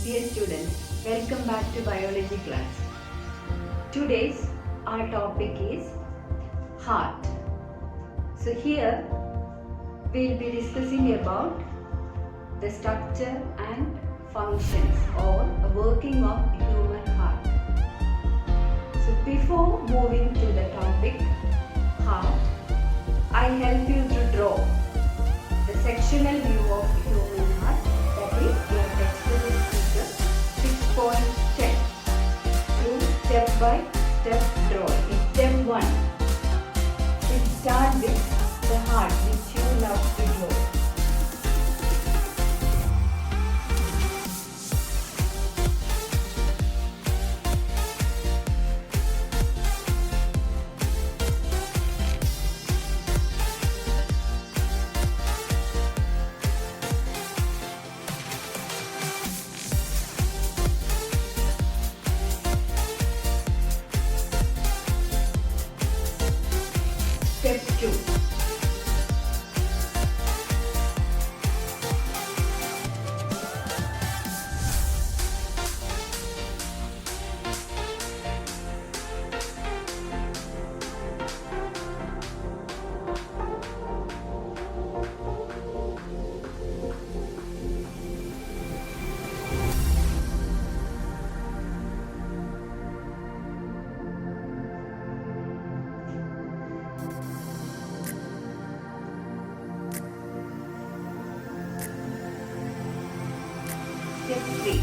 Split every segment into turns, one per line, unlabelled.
Dear students, welcome back to biology class. Today's our topic is heart. So here we'll be discussing about the structure and functions or working of human heart. So before moving to the topic heart, I help you to draw the sectional view of human heart, that is your textbook figure 6.10 through step by step drawing. In step 1, we start with the heart which you love to draw. Step 2. Step 3.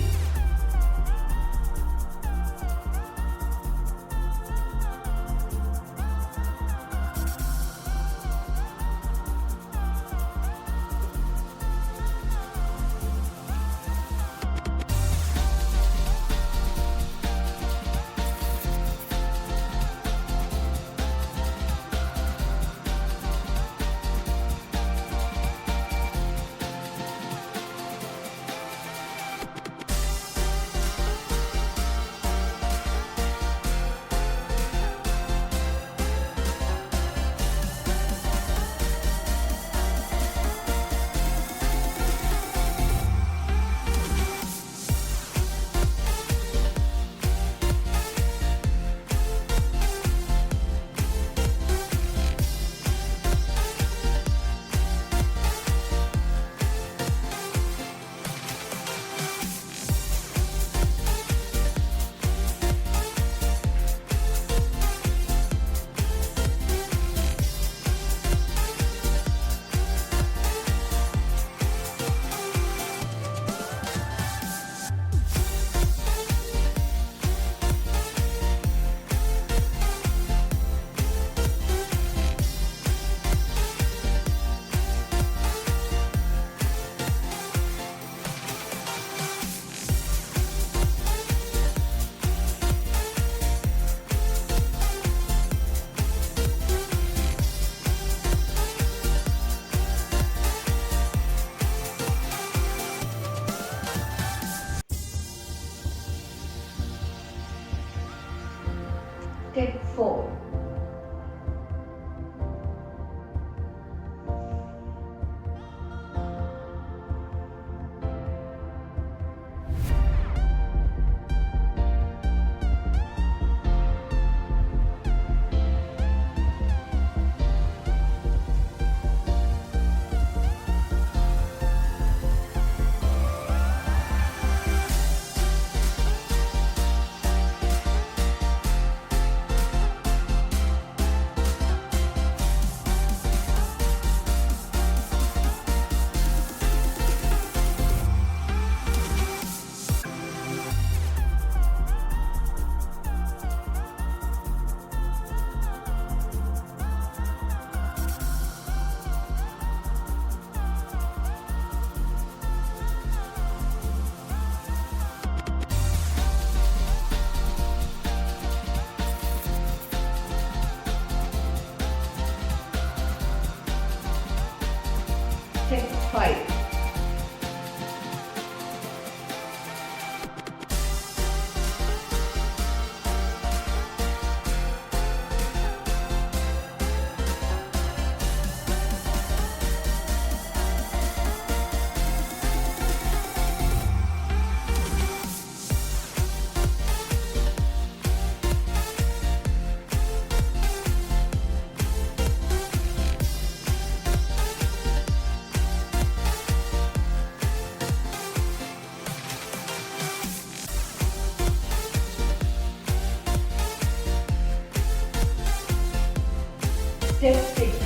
Step 6.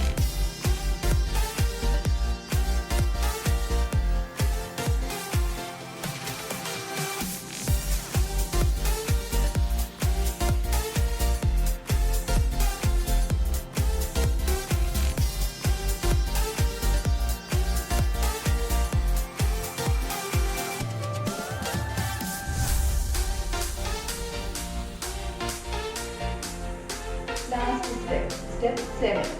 Last step, step 7.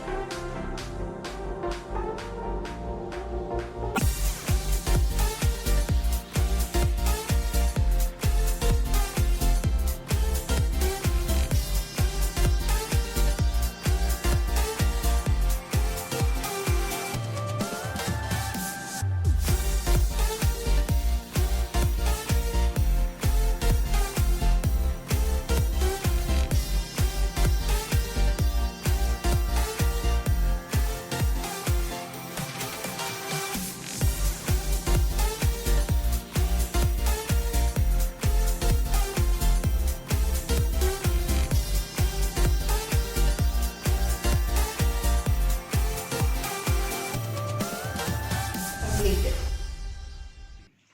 Completed.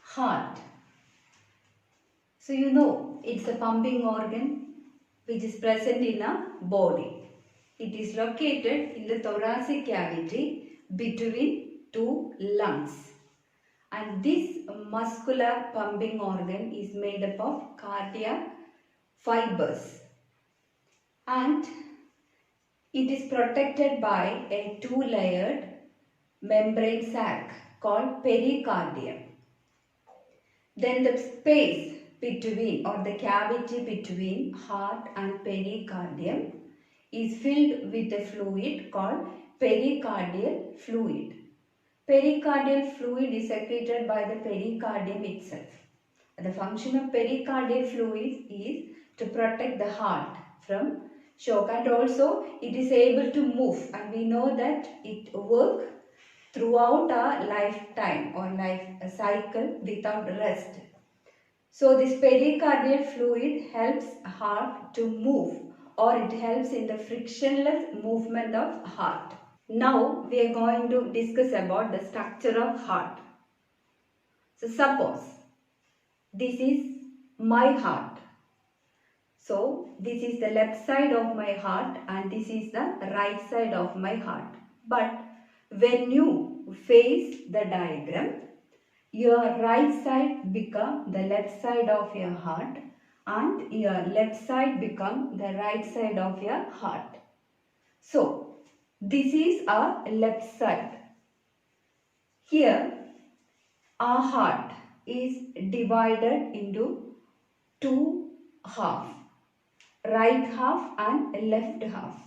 Heart. So you know it's a pumping organ which is present in a body. It is located in the thoracic cavity between two lungs. And this muscular pumping organ is made up of cardiac fibers. And it is protected by a two-layered membrane sac called pericardium. Then the space between or the cavity between heart and pericardium is filled with a fluid called pericardial fluid. Pericardial fluid is secreted by the pericardium itself. The function of pericardial fluid is to protect the heart from shock, and also it is able to move, and we know that it works throughout our lifetime or life cycle without rest. So this pericardial fluid helps heart to move, or it helps in the frictionless movement of heart. Now we are going to discuss about the structure of heart. So suppose this is my heart. So this is the left side of my heart and this is the right side of my heart. But when you face the diagram, your right side become the left side of your heart and your left side become the right side of your heart. So this is our left side. Here our heart is divided into two halves, right half and left half.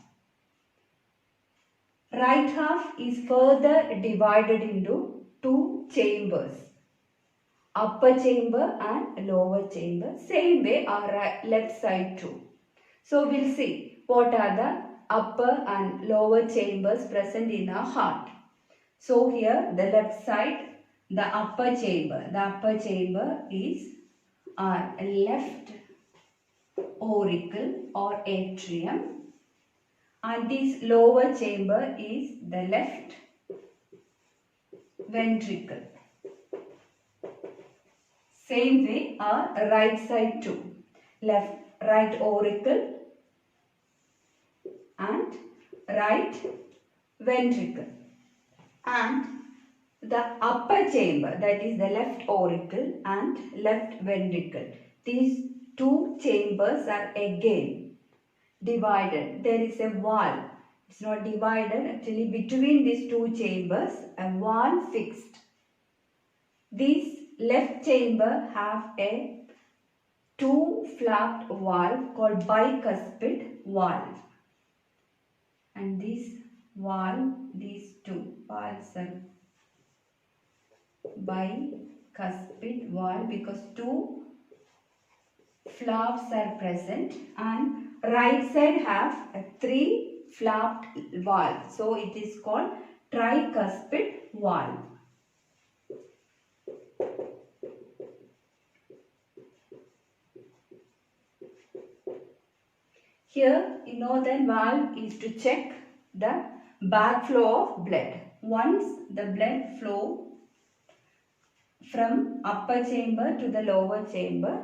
Right half is further divided into two chambers, upper chamber and lower chamber. Same way our left side too. So we'll see what are the upper and lower chambers present in our heart. So here the left side, the upper chamber. The upper chamber is our left auricle or atrium, and this lower chamber is the left ventricle. Same way our right side too. Right auricle and right ventricle. And the upper chamber, that is the left auricle and left ventricle. These two chambers are again divided. There is a wall. It's not divided. Actually, between these two chambers, a wall fixed. This left chamber have a two-flapped valve called bicuspid valve. And this valve, these two valves are bicuspid valve because two flaps are present, and right side have a three flapped valve. So it is called tricuspid valve. Here, the valve is to check the backflow of blood. Once the blood flow from upper chamber to the lower chamber,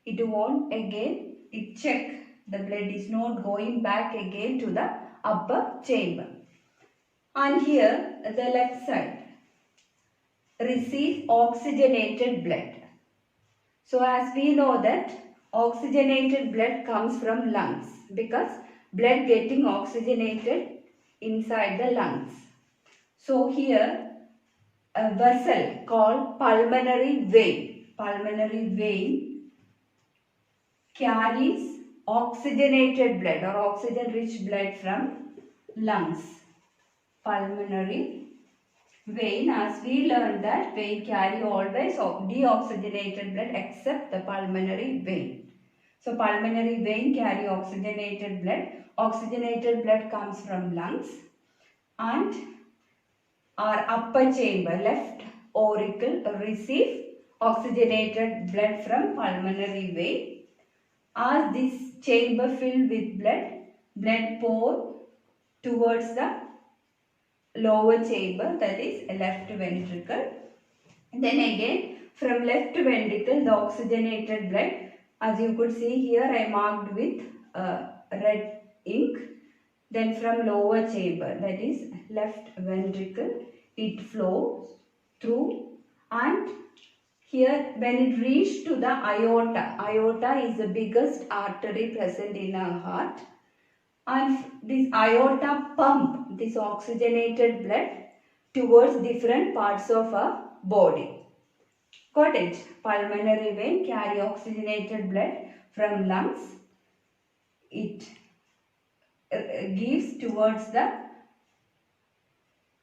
it won't again, it check the blood is not going back again to the upper chamber. And here the left side receive oxygenated blood. So as we know that oxygenated blood comes from lungs because blood getting oxygenated inside the lungs. So here a vessel called pulmonary vein carries oxygenated blood or oxygen rich blood from lungs. Pulmonary vein, as we learned that vein carry always deoxygenated blood except the pulmonary vein. So pulmonary vein carry oxygenated blood. Oxygenated blood comes from lungs, and our upper chamber, left auricle, receive oxygenated blood from pulmonary vein. As this chamber filled with blood pour towards the lower chamber, that is left ventricle. Then again from left ventricle the oxygenated blood, as you could see here I marked with red ink. Then from lower chamber, that is left ventricle, it flows through, and here when it reaches to the aorta is the biggest artery present in our heart, and this aorta pump this oxygenated blood towards different parts of our body. Got it? Pulmonary vein carry oxygenated blood from lungs. It gives towards the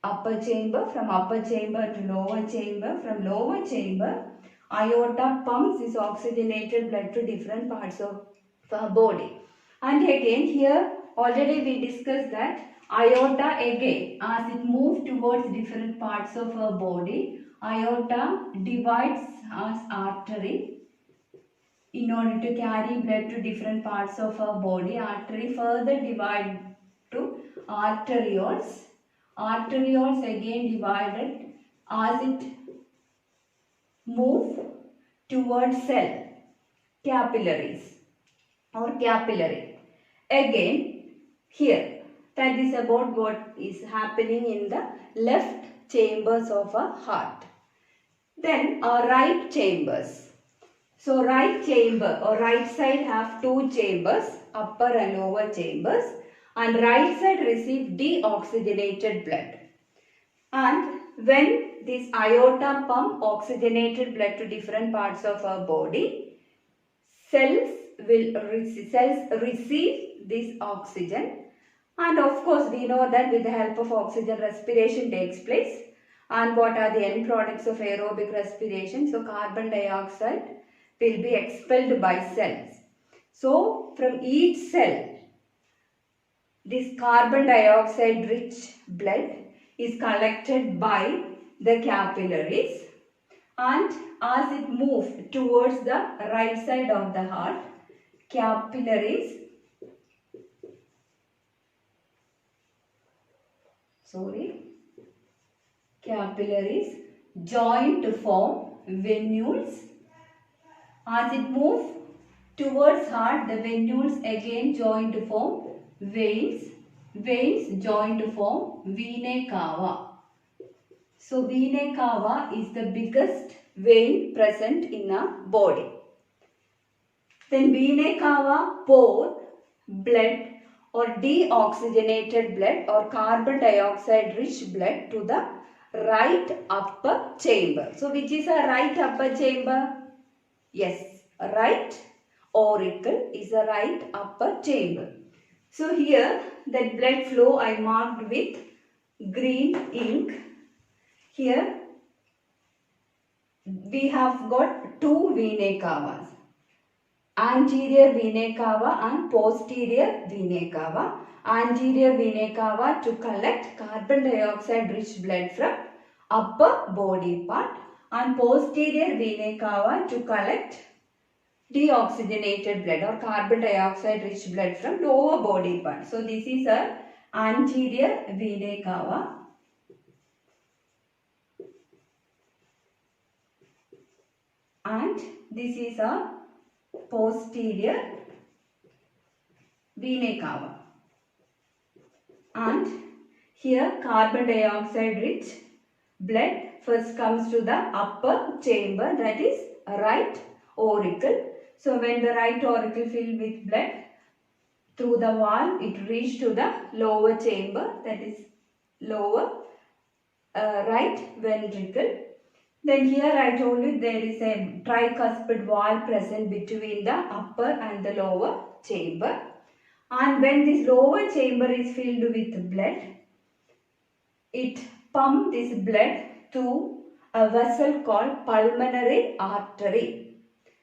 upper chamber, from upper chamber to lower chamber, from lower chamber aorta pumps this oxygenated blood to different parts of our body. And again here already we discussed that aorta again, as it moves towards different parts of our body, aorta divides as artery in order to carry blood to different parts of our body. Artery further divide to arterioles. Arterioles again divided as it move towards cell, capillaries or capillary. Again here, that is about what is happening in the left chambers of a heart. Then our right chambers. So right chamber or right side have two chambers, upper and lower chambers, and right side receive deoxygenated blood. And when this aorta pump oxygenated blood to different parts of our body, cells receive this oxygen, and of course we know that with the help of oxygen respiration takes place. And what are the end products of aerobic respiration? So carbon dioxide will be expelled by cells. So from each cell this carbon dioxide rich blood is collected by the capillaries, and as it moves towards the right side of the heart, capillaries join to form venules. As it moves towards heart, the venules again join to form veins. Veins join to form venae cava. So venae cava is the biggest vein present in our body. Then venae cava pour blood or deoxygenated blood or carbon dioxide rich blood to the right upper chamber. So which is a right upper chamber? Yes, right auricle is a right upper chamber. So here that blood flow I marked with green ink. Here we have got two venae cavas, anterior venae cava and posterior venae cava. Anterior venae cava to collect carbon dioxide rich blood from upper body part, and posterior venae cava to collect deoxygenated blood or carbon dioxide rich blood from lower body part. So this is a anterior vena cava, and this is a posterior vena cava. And here carbon dioxide rich blood first comes to the upper chamber, that is right auricle. So when the right auricle filled with blood, through the wall it reached to the lower chamber, that is lower right ventricle. Then here I told you there is a tricuspid wall present between the upper and the lower chamber. And when this lower chamber is filled with blood, it pumps this blood through a vessel called pulmonary artery.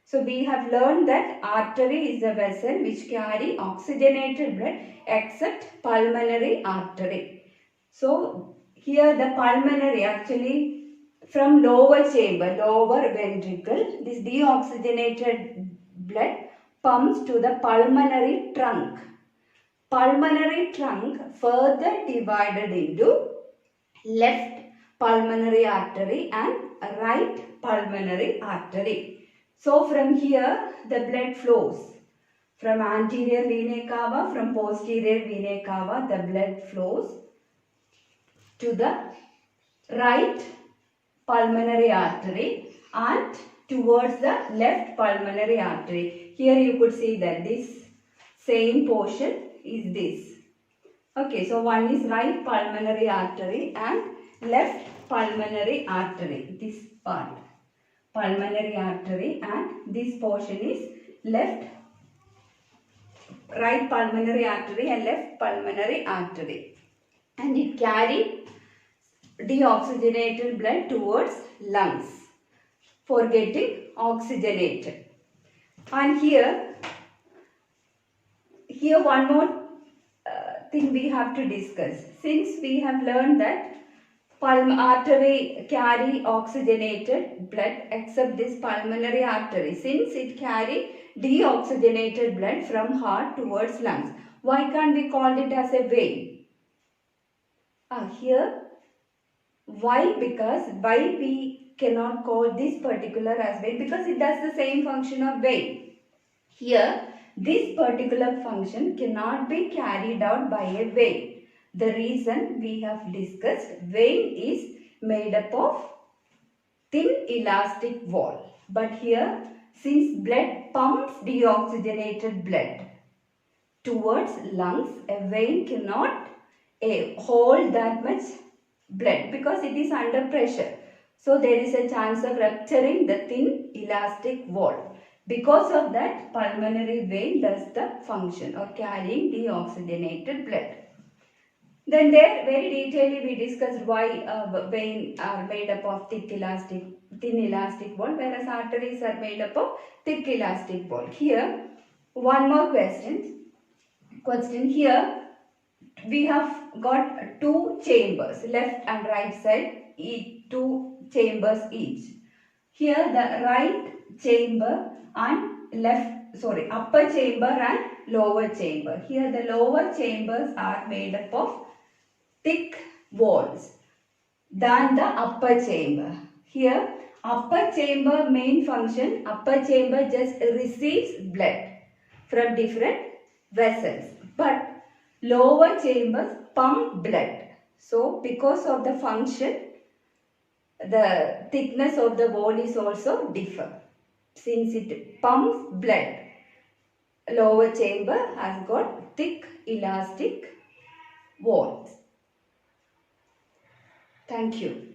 So we have learned that artery is a vessel which carry oxygenated blood except pulmonary artery. So here the pulmonary, actually from lower chamber, lower ventricle, this deoxygenated blood pumps to the pulmonary trunk. Pulmonary trunk further divided into left pulmonary artery and right pulmonary artery. So from here the blood flows from anterior vena cava, from posterior vena cava, the blood flows to the right pulmonary artery and towards the left pulmonary artery. Here you could see that this same portion is this. Okay, so one is right pulmonary artery and left pulmonary artery, this part. Pulmonary artery, and this portion is right pulmonary artery and left pulmonary artery. And it carries deoxygenated blood towards lungs for getting oxygenated. And here one more thing we have to discuss. Since we have learned that artery carry oxygenated blood except this pulmonary artery, since it carry deoxygenated blood from heart towards lungs, why can't we call it as a vein? Here why we cannot call this particular as vein? Because it does the same function of vein. Here this particular function cannot be carried out by a vein. The reason we have discussed, vein is made up of thin elastic wall. But here, since blood pumps deoxygenated blood towards lungs, a vein cannot hold that much blood because it is under pressure. So there is a chance of rupturing the thin elastic wall. Because of that, pulmonary vein does the function of carrying deoxygenated blood. Then there very detailedly we discussed why veins are made up of thin elastic wall, whereas arteries are made up of thick elastic wall. Here one more question here we have got two chambers, left and right side, two chambers each. Here the right chamber and upper chamber and lower chamber. Here the lower chambers are made up of thick walls than the upper chamber. Here upper chamber main function, upper chamber just receives blood from different vessels, but lower chambers pump blood. So because of the function, the thickness of the wall is also differ. Since it pumps blood, lower chamber has got thick elastic walls. Thank you.